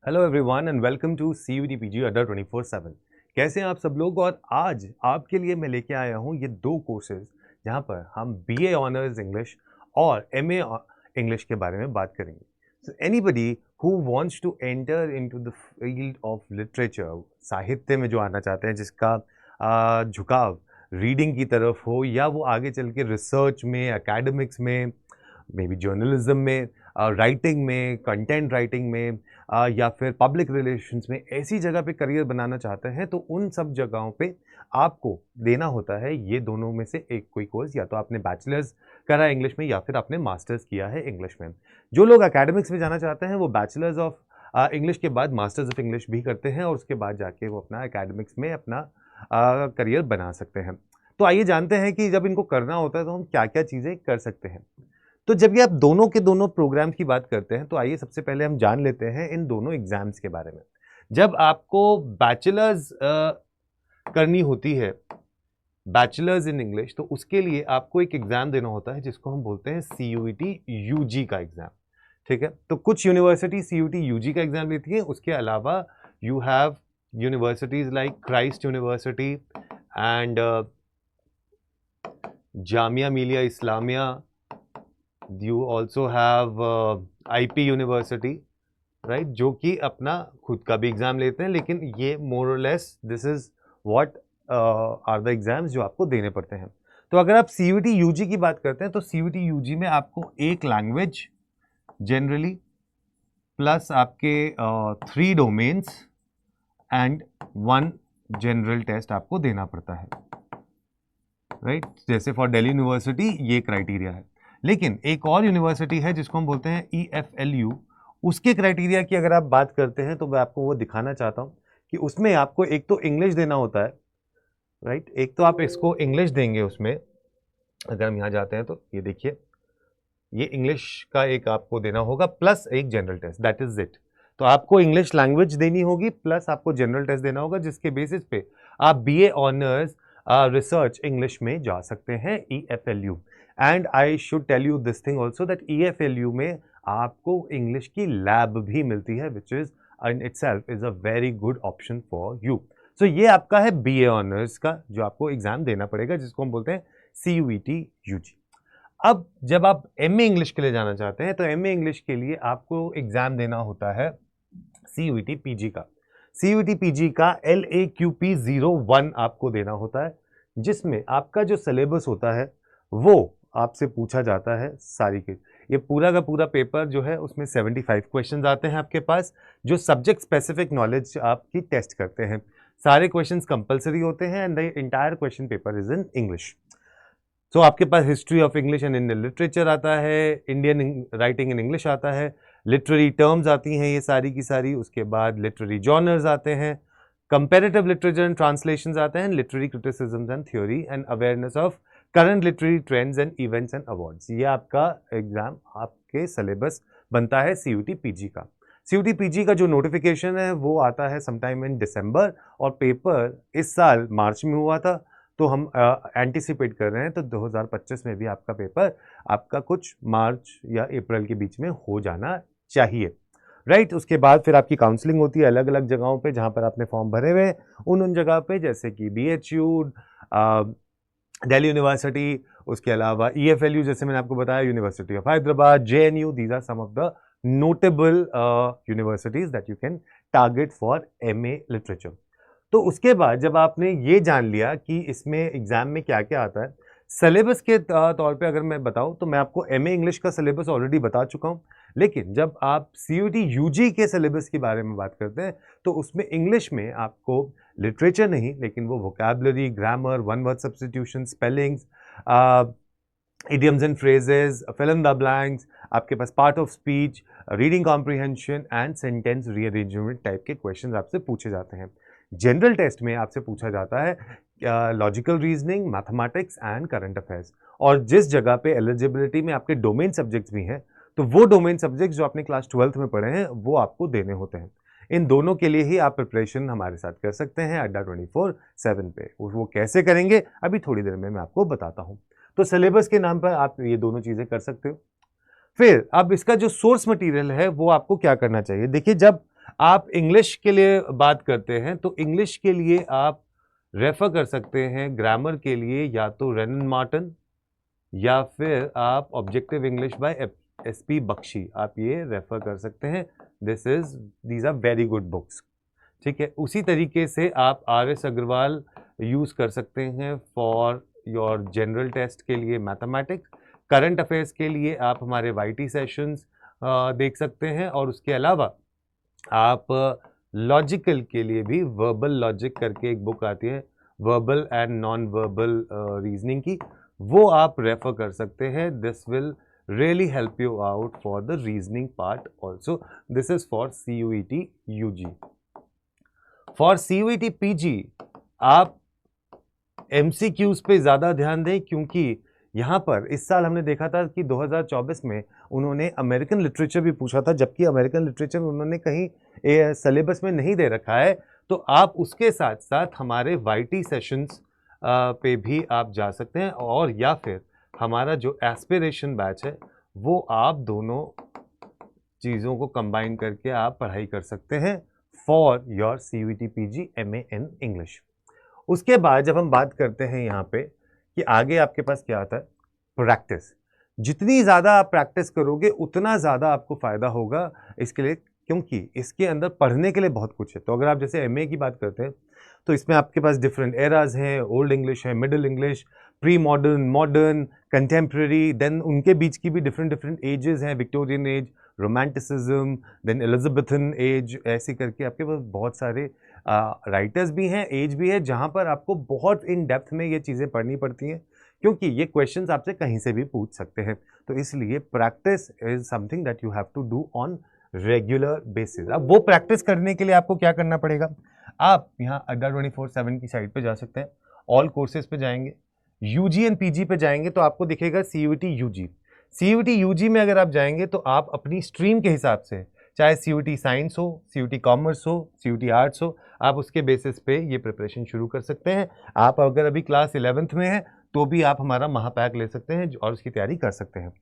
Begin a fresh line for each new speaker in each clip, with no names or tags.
Hello everyone and welcome to CUET PG अड्डा 24/7। कैसे हैं आप सब लोग। और आज आपके लिए मैं लेके आया हूँ ये दो कोर्सेज जहाँ पर हम BA ऑनर्स इंग्लिश और MA इंग्लिश के बारे में बात करेंगे। So anybody who wants to enter into the field of literature, साहित्य में जो आना चाहते हैं, जिसका झुकाव रीडिंग की तरफ हो, या वो आगे चल के रिसर्च में, एकेडमिक्स में, मे बी जर्नलिज्म में, राइटिंग में, कंटेंट राइटिंग में, या फिर पब्लिक रिलेशंस में, ऐसी जगह पे करियर बनाना चाहते हैं, तो उन सब जगहों पे आपको देना होता है ये दोनों में से एक कोई कोर्स। या तो आपने बैचलर्स करा है इंग्लिश में, या फिर आपने मास्टर्स किया है इंग्लिश में। जो लोग एकेडमिक्स में जाना चाहते हैं वो बैचलर्स ऑफ इंग्लिश के बाद मास्टर्स ऑफ इंग्लिश भी करते हैं, और उसके बाद जाके वो अपना एकेडमिक्स में अपना करियर बना सकते हैं। तो आइए जानते हैं कि जब इनको करना होता है तो हम क्या क्या चीज़ें कर सकते हैं। तो जब ये आप दोनों के दोनों प्रोग्राम्स की बात करते हैं, तो आइए सबसे पहले हम जान लेते हैं इन दोनों एग्जाम्स के बारे में। जब आपको बैचलर्स करनी होती है, बैचलर्स इन इंग्लिश, तो उसके लिए आपको एक एग्जाम देना होता है जिसको हम बोलते हैं CUET UG का एग्जाम। ठीक है, तो कुछ यूनिवर्सिटी CUET UG का एग्जाम लेती है। उसके अलावा you have universities like Christ university and Jamia Millia Islamia. You also have IP university, right, जो कि अपना खुद का भी एग्जाम लेते हैं, लेकिन ये मोर और less this is what are the exams जो आपको देने पड़ते हैं। तो अगर आप CUET UG की बात करते हैं तो CUET UG में आपको एक लैंग्वेज जनरली, प्लस आपके 3 डोमेन्स एंड 1 जनरल टेस्ट आपको देना पड़ता है, राइट। जैसे फॉर दिल्ली यूनिवर्सिटी ये क्राइटेरिया है। लेकिन एक और यूनिवर्सिटी है जिसको हम बोलते हैं EFLU। उसके क्राइटेरिया की अगर आप बात करते हैं तो मैं आपको वो दिखाना चाहता हूँ कि उसमें आपको एक तो इंग्लिश देना होता है, राइट। एक तो आप इसको इंग्लिश देंगे उसमें। अगर हम यहाँ जाते हैं तो ये देखिए, ये इंग्लिश का एक आपको देना होगा, प्लस एक general test, that is it. तो आपको इंग्लिश लैंग्वेज देनी होगी, प्लस आपको जनरल टेस्ट देना होगा, जिसके बेसिस पे आप BA ऑनर्स रिसर्च इंग्लिश में जा सकते हैं EFLU। And I should tell you this thing also that EFLU में आपको इंग्लिश की लैब भी मिलती है, which is in itself is a very good option for you. So ये आपका है BA ऑनर्स का जो आपको एग्जाम देना पड़ेगा, जिसको हम बोलते हैं CUET UG। अब जब आप MA इंग्लिश के लिए जाना चाहते हैं तो MA इंग्लिश के लिए आपको एग्जाम देना होता है CUET PG का। CUET PG का LAQP 01 आपको देना होता है, जिसमें आपका जो सिलेबस होता है वो आपसे पूछा जाता है सारी के। ये पूरा का पूरा पेपर जो है उसमें 75 क्वेश्चंस आते हैं आपके पास, जो सब्जेक्ट स्पेसिफिक नॉलेज आपकी टेस्ट करते हैं। सारे क्वेश्चंस कंपलसरी होते हैं and the entire question paper is in English. So आपके पास history of English and Indian literature आता है, इंडियन राइटिंग इन इंग्लिश आता है, लिटरेरी टर्म्स आती हैं ये सारी की सारी, उसके बाद लिटरेरी जॉनर्स आते हैं, कंपेरेटिव लिटरेचर एंड ट्रांसलेशंस आते हैं, literary criticism and theory and awareness of current literary trends and events and awards. ये आपका एग्जाम, आपके सिलेबस बनता है CUET PG का। CUET PG का जो नोटिफिकेशन है वो आता है समटाइम इन दिसंबर, और पेपर इस साल मार्च में हुआ था, तो हम एंटिसिपेट कर रहे हैं तो 2025 में भी आपका पेपर आपका कुछ मार्च या अप्रैल के बीच में हो जाना चाहिए, राइट। उसके बाद फिर आपकी काउंसलिंग होती है अलग अलग जगहों पे जहां पर आपने फॉर्म भरे हुए, उन जगह पे, जैसे कि BHU, दिल्ली यूनिवर्सिटी, उसके अलावा EFLU, जैसे मैंने आपको बताया, university of Hyderabad, JNU। These are some of the notable universities that you can target for MA literature. तो उसके बाद जब आपने ये जान लिया कि इसमें एग्जाम में क्या क्या आता है, सिलेबस के तौर पे अगर मैं बताऊं तो मैं आपको MA इंग्लिश का सिलेबस ऑलरेडी बता चुका हूं। लेकिन जब आप CUET UG के सिलेबस के बारे में बात करते हैं तो उसमें इंग्लिश में आपको लिटरेचर नहीं, लेकिन वो vocabulary, grammar, one word substitution, spellings, idioms and phrases, fill in the blanks, आपके पास part of speech, reading comprehension and sentence rearrangement type के क्वेश्चन आपसे पूछे जाते हैं। जनरल टेस्ट में आपसे पूछा जाता है logical reasoning, mathematics and current affairs. और जिस जगह पे एलिजिबिलिटी में आपके डोमेन सब्जेक्ट्स भी हैं, तो वो डोमेन सब्जेक्ट्स जो आपने क्लास 12th में पढ़े हैं वो आपको देने होते हैं। इन दोनों के लिए ही आप प्रिपरेशन हमारे साथ कर सकते हैं अड्डा 24/7 पे। वो कैसे करेंगे अभी थोड़ी देर में मैं आपको बताता हूँ। तो सिलेबस के नाम पर आप ये दोनों चीजें कर सकते हो। फिर अब इसका जो सोर्स मटेरियल है वो आपको क्या करना चाहिए। देखिए, जब आप इंग्लिश के लिए बात करते हैं तो इंग्लिश के लिए आप रेफर कर सकते हैं ग्रामर के लिए या तो रेनन मार्टिन या फिर आप objective English by SP Bakshi, आप ये रेफर कर सकते हैं। These are very good books. ठीक है, उसी तरीके से आप RS अग्रवाल यूज कर सकते हैं फॉर योर जनरल टेस्ट के लिए मैथमेटिक्स। करंट अफेयर्स के लिए आप हमारे YT सेशंस देख सकते हैं, और उसके अलावा आप लॉजिकल के लिए भी वर्बल लॉजिक करके एक बुक आती है, verbal and non verbal reasoning की, वो आप रेफर कर सकते हैं। This will really help you out for the reasoning part also. This is for CUET UG. For CUET PG आप MCQs पे ज़्यादा ध्यान दें, क्योंकि यहाँ पर इस साल हमने देखा था कि 2024 में उन्होंने अमेरिकन लिटरेचर भी पूछा था, जबकि अमेरिकन लिटरेचर उन्होंने कहीं सिलेबस में नहीं दे रखा है। तो आप उसके साथ साथ हमारे YT सेशंस पे भी आप जा सकते हैं, और या फिर हमारा जो एस्पिरेशन बैच है वो आप दोनों चीज़ों को कंबाइन करके आप पढ़ाई कर सकते हैं for your CUET PG MA in English. उसके बाद जब हम बात करते हैं यहाँ पे कि आगे आपके पास क्या आता है, प्रैक्टिस। जितनी ज़्यादा आप प्रैक्टिस करोगे उतना ज़्यादा आपको फ़ायदा होगा इसके लिए, क्योंकि इसके अंदर पढ़ने के लिए बहुत कुछ है। तो अगर आप जैसे MA की बात करते हैं तो इसमें आपके पास डिफरेंट एराज हैं, ओल्ड इंग्लिश है, middle English, pre modern, modern, contemporary, then उनके बीच की भी डिफरेंट एजेस हैं, Victorian age, romanticism, then Elizabethan age, ऐसे करके आपके पास बहुत सारे राइटर्स भी हैं, एज भी है, जहाँ पर आपको बहुत इन डेप्थ में ये चीज़ें पढ़नी पड़ती हैं, क्योंकि ये क्वेश्चंस आपसे कहीं से भी पूछ सकते हैं। तो इसलिए practice is something that you have to do on regular basis. अब वो प्रैक्टिस करने के लिए आपको क्या करना पड़ेगा, आप यहाँ अड्डा 24/7 की साइट पे जा सकते हैं, ऑल कोर्सेज पे जाएंगे, UG एंड PG पे जाएंगे तो आपको दिखेगा CUET UG। CUET UG में अगर आप जाएंगे तो आप अपनी स्ट्रीम के हिसाब से, चाहे CUET साइंस हो, CUET कॉमर्स हो, CUET आर्ट्स हो, आप उसके बेसिस पे ये प्रिपरेशन शुरू कर सकते हैं। आप अगर अभी क्लास 11th में है तो भी आप हमारा महापैक ले सकते हैं और उसकी तैयारी कर सकते हैं।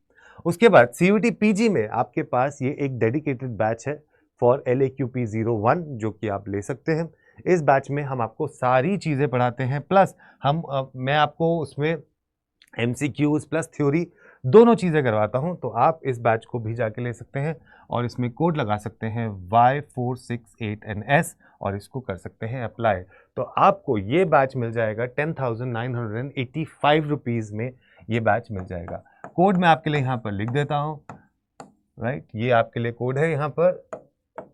उसके बाद CUET PG में आपके पास ये एक डेडिकेटेड बैच है फॉर LAQP 01 जो कि आप ले सकते हैं। इस बैच में हम आपको सारी चीज़ें पढ़ाते हैं, प्लस मैं आपको उसमें MCQs प्लस थ्योरी दोनों चीज़ें करवाता हूं। तो आप इस बैच को भी जाके ले सकते हैं और इसमें कोड लगा सकते हैं Y468NS और इसको कर सकते हैं अप्लाई। तो आपको ये बैच मिल जाएगा 10,985 रुपीज़ में, ये बैच मिल जाएगा। कोड मैं आपके लिए यहाँ पर लिख देता हूँ, राइट, ये आपके लिए कोड है यहाँ पर,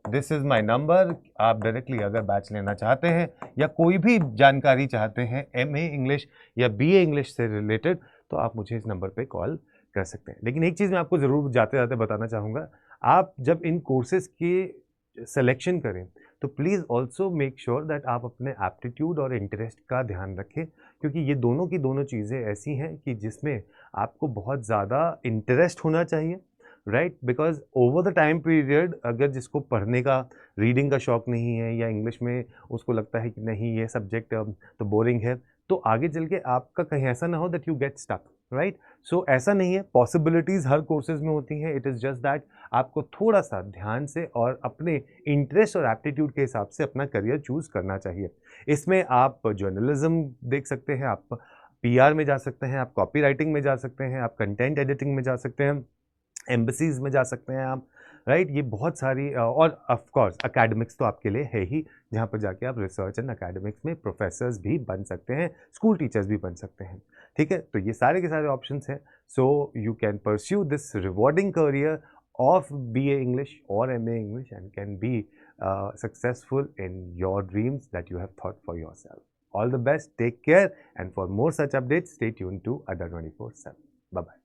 दिस इज माई नंबर। आप डायरेक्टली अगर बैच लेना चाहते हैं या कोई भी जानकारी चाहते हैं MA इंग्लिश या BA इंग्लिश से रिलेटेड, तो आप मुझे इस नंबर पे कॉल कर सकते हैं। लेकिन एक चीज़ मैं आपको ज़रूर जाते जाते बताना चाहूँगा, आप जब इन कोर्सेज की सिलेक्शन करें तो please also make sure that आप अपने एप्टीट्यूड और इंटरेस्ट का ध्यान रखें, क्योंकि ये दोनों की दोनों चीज़ें ऐसी हैं कि जिसमें आपको बहुत ज़्यादा इंटरेस्ट होना चाहिए, right, because over the time period अगर जिसको पढ़ने का, रीडिंग का शौक नहीं है या इंग्लिश में उसको लगता है कि नहीं ये सब्जेक्ट तो बोरिंग है, तो आगे चल के आपका कहीं ऐसा ना हो that you get stuck, right. So ऐसा नहीं है, पॉसिबिलिटीज़ हर कोर्सेज में होती हैं। इट इज़ जस्ट दैट आपको थोड़ा सा ध्यान से और अपने इंटरेस्ट और एप्टीट्यूड के हिसाब से अपना करियर चूज़ करना चाहिए। इसमें आप जर्नलिज्म देख सकते हैं, आप PR में जा सकते हैं, आप कॉपी राइटिंग में जा सकते हैं, आप कंटेंट एडिटिंग में जा सकते हैं, एम्बेसीज में जा सकते हैं आप, राइट। ये बहुत सारी और ऑफ कोर्स एकेडमिक्स तो आपके लिए है ही, जहाँ पर जाके आप रिसर्च एंड एकेडमिक्स में प्रोफेसर्स भी बन सकते हैं, स्कूल टीचर्स भी बन सकते हैं, ठीक है। तो ये सारे के सारे ऑप्शंस हैं। So you can pursue this rewarding career of BA English or MA English and can be successful in your dreams that you have thought for yourself. All the best, take care, and for more such updates, stay tuned to Adda 24/7. Bye-bye.